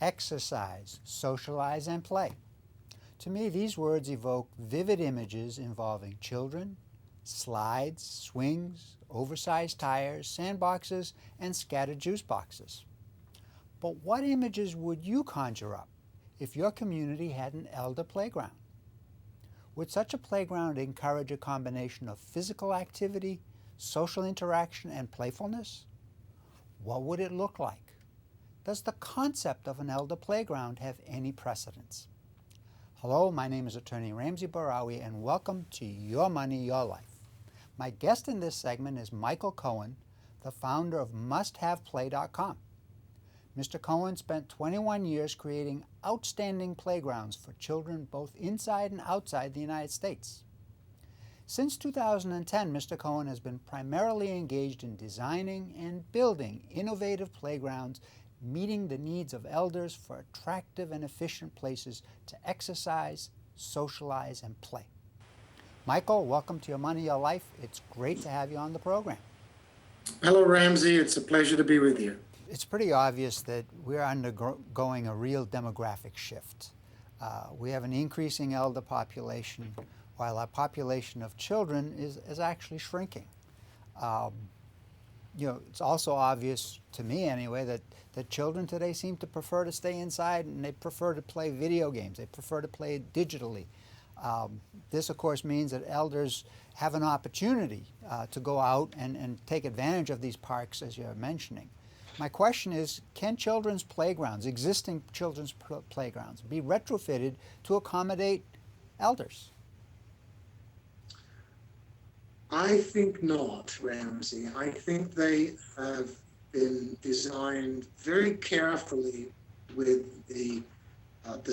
exercise, socialize, and play. To me, these words evoke vivid images involving children, slides, swings, oversized tires, sandboxes, and scattered juice boxes. But what images would you conjure up if your community had an elder playground? Would such a playground encourage a combination of physical activity, social interaction, and playfulness? What would it look like? Does the concept of an elder playground have any precedence? Hello, my name is Attorney Ramsey Bahrawy, and welcome to Your Money, Your Life. My guest in this segment is Michael Cohen, the founder of MustHavePlay.com. Mr. Cohen spent 21 years creating outstanding playgrounds for children both inside and outside the United States. Since 2010, Mr. Cohen has been primarily engaged in designing and building innovative playgrounds meeting the needs of elders for attractive and efficient places to exercise, socialize, and play. Michael, welcome to Your Money, Your Life. It's great to have you on the program. Hello, Ramsey. It's a pleasure to be with you. It's pretty obvious that we're undergoing a real demographic shift. We have an increasing elder population, while our population of children is actually shrinking. It's also obvious, to me anyway, that children today seem to prefer to stay inside and they prefer to play video games. They prefer to play digitally. This, of course, means that elders have an opportunity to go out and take advantage of these parks, as you're mentioning. My question is, can children's playgrounds, existing children's playgrounds, be retrofitted to accommodate elders? I think not, Ramsey. I think they have been designed very carefully with the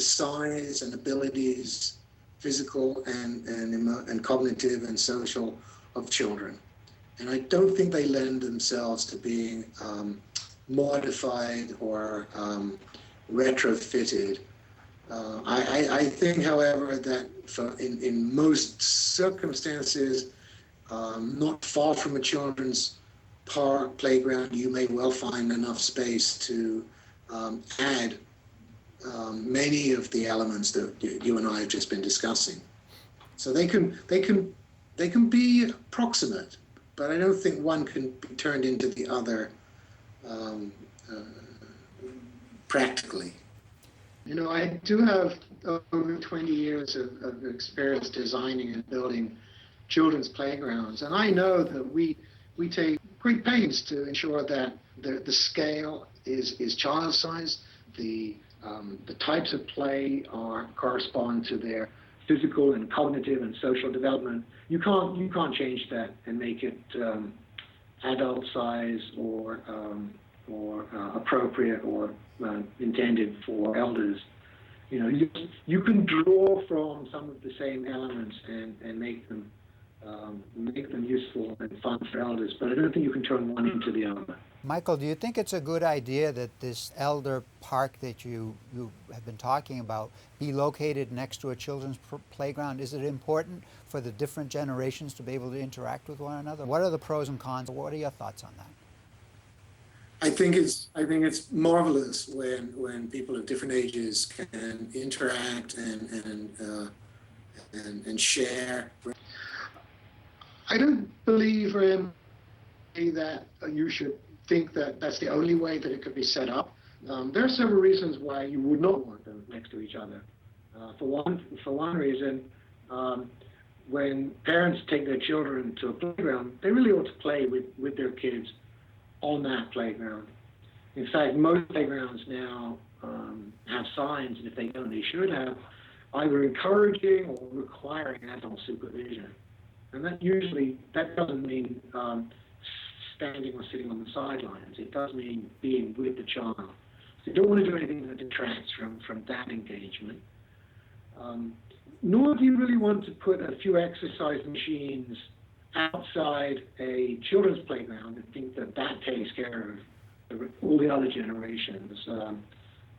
size and abilities, physical and cognitive and social, of children. And I don't think they lend themselves to being modified or retrofitted. I think, however, that in most circumstances, not far from a children's park, playground, you may well find enough space to add many of the elements that you and I have just been discussing. So they can be proximate, but I don't think one can be turned into the other practically. You know, I do have over 20 years of experience designing and building children's playgrounds, and I know that we take great pains to ensure that the scale is child size, the types of play correspond to their physical and cognitive and social development. You can't change that and make it adult size or appropriate or intended for elders. You know, you can draw from some of the same elements and make them useful and fun for elders, but I don't think you can turn one into the other. Michael, do you think it's a good idea that this elder park that you have been talking about be located next to a children's playground? Is it important for the different generations to be able to interact with one another? What are the pros and cons? What are your thoughts on that? I think it's marvelous when people of different ages can interact and share. I don't believe that you should think that that's the only way that it could be set up. There are several reasons why you would not want them next to each other. For one reason, when parents take their children to a playground, they really ought to play with their kids on that playground. In fact, most playgrounds now have signs, and if they don't, they should have, either encouraging or requiring adult supervision. And that doesn't mean standing or sitting on the sidelines. It does mean being with the child. So you don't want to do anything that detracts from that engagement. Nor do you really want to put a few exercise machines outside a children's playground and think that takes care of all the other generations,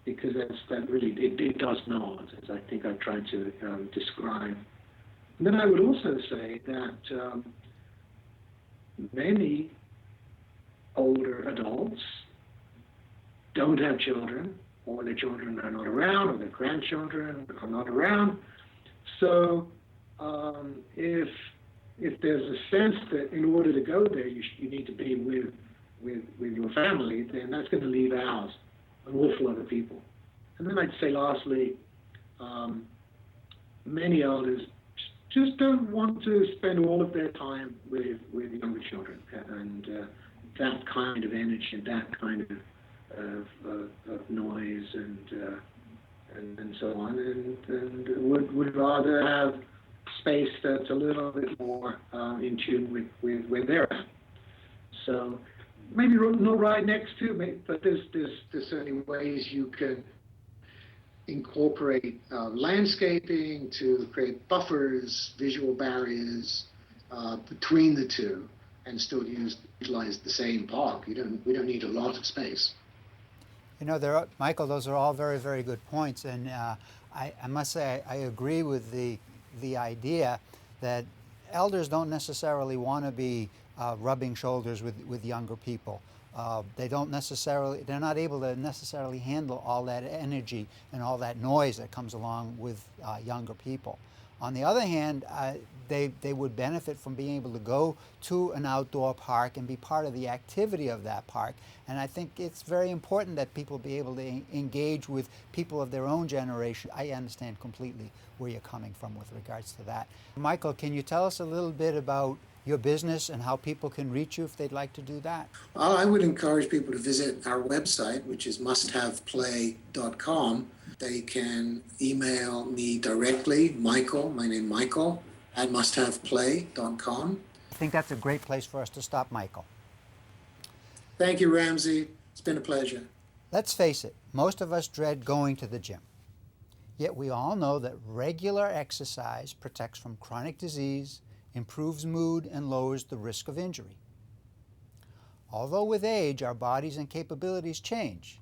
because that really does not, as I think I've tried to describe. And then I would also say that many older adults don't have children, or their children are not around, or their grandchildren are not around. So if there's a sense that in order to go there, you need to be with your family, then that's going to leave out an awful lot of people. And then I'd say lastly, many elders just don't want to spend all of their time with younger children, and that kind of energy, that kind of noise and so on, and would rather have space that's a little bit more in tune with where they're at. So maybe not right next to, but there's certainly ways you can incorporate landscaping to create buffers, visual barriers between the two, and still utilize the same park. We don't need a lot of space. You know, Michael, those are all very, very good points, and I must say I agree with the idea that elders don't necessarily want to be rubbing shoulders with younger people. They're not able to necessarily handle all that energy and all that noise that comes along with younger people. On the other hand, they would benefit from being able to go to an outdoor park and be part of the activity of that park. And I think it's very important that people be able to engage with people of their own generation. I understand completely where you're coming from with regards to that. Michael, can you tell us a little bit about your business and how people can reach you if they'd like to do that? Well, I would encourage people to visit our website, which is musthaveplay.com. They can email me directly, Michael, my name Michael, at musthaveplay.com. I think that's a great place for us to stop, Michael. Thank you, Ramsey. It's been a pleasure. Let's face it, most of us dread going to the gym. Yet we all know that regular exercise protects from chronic disease, improves mood, and lowers the risk of injury. Although with age our bodies and capabilities change,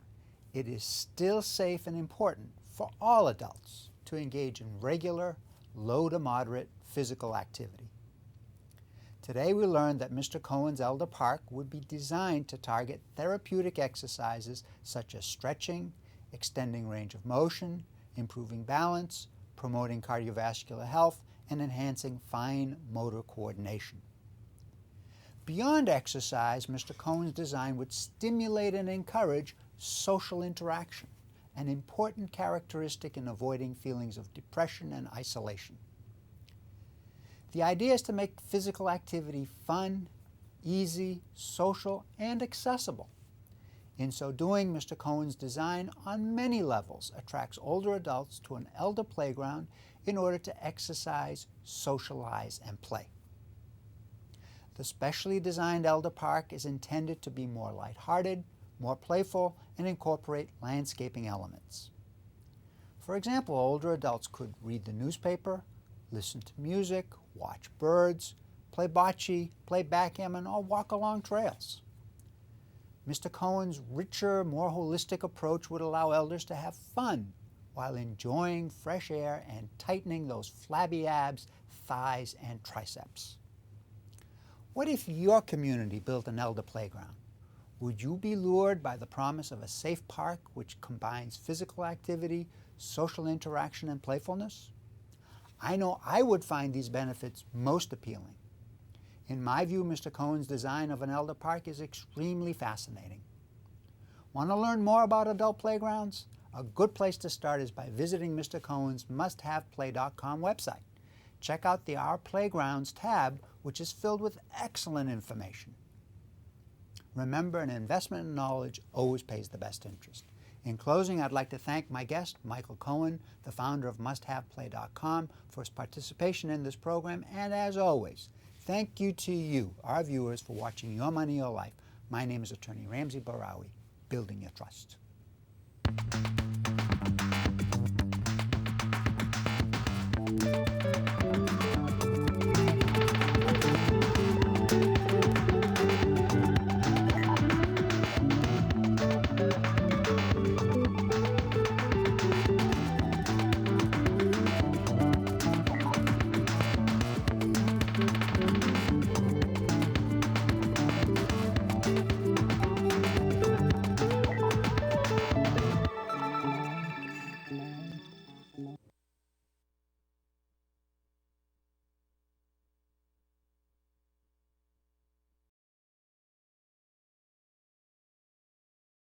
it is still safe and important for all adults to engage in regular, low to moderate physical activity. Today we learned that Mr. Cohen's Elder Park would be designed to target therapeutic exercises such as stretching, extending range of motion, improving balance, promoting cardiovascular health, and enhancing fine motor coordination. Beyond exercise, Mr. Cohen's design would stimulate and encourage social interaction, an important characteristic in avoiding feelings of depression and isolation. The idea is to make physical activity fun, easy, social, and accessible. In so doing, Mr. Cohen's design on many levels attracts older adults to an elder playground in order to exercise, socialize, and play. The specially designed Elder Park is intended to be more lighthearted, more playful, and incorporate landscaping elements. For example, older adults could read the newspaper, listen to music, watch birds, play bocce, play backgammon, or walk along trails. Mr. Cohen's richer, more holistic approach would allow elders to have fun while enjoying fresh air and tightening those flabby abs, thighs, and triceps. What if your community built an elder playground? Would you be lured by the promise of a safe park which combines physical activity, social interaction, and playfulness? I know I would find these benefits most appealing. In my view, Mr. Cohen's design of an elder park is extremely fascinating. Want to learn more about adult playgrounds? A good place to start is by visiting Mr. Cohen's musthaveplay.com website. Check out the Our Playgrounds tab, which is filled with excellent information. Remember, an investment in knowledge always pays the best interest. In closing, I'd like to thank my guest, Michael Cohen, the founder of musthaveplay.com, for his participation in this program, and as always, thank you to you, our viewers, for watching Your Money, Your Life. My name is Attorney Ramsey Bahrawy, building your trust.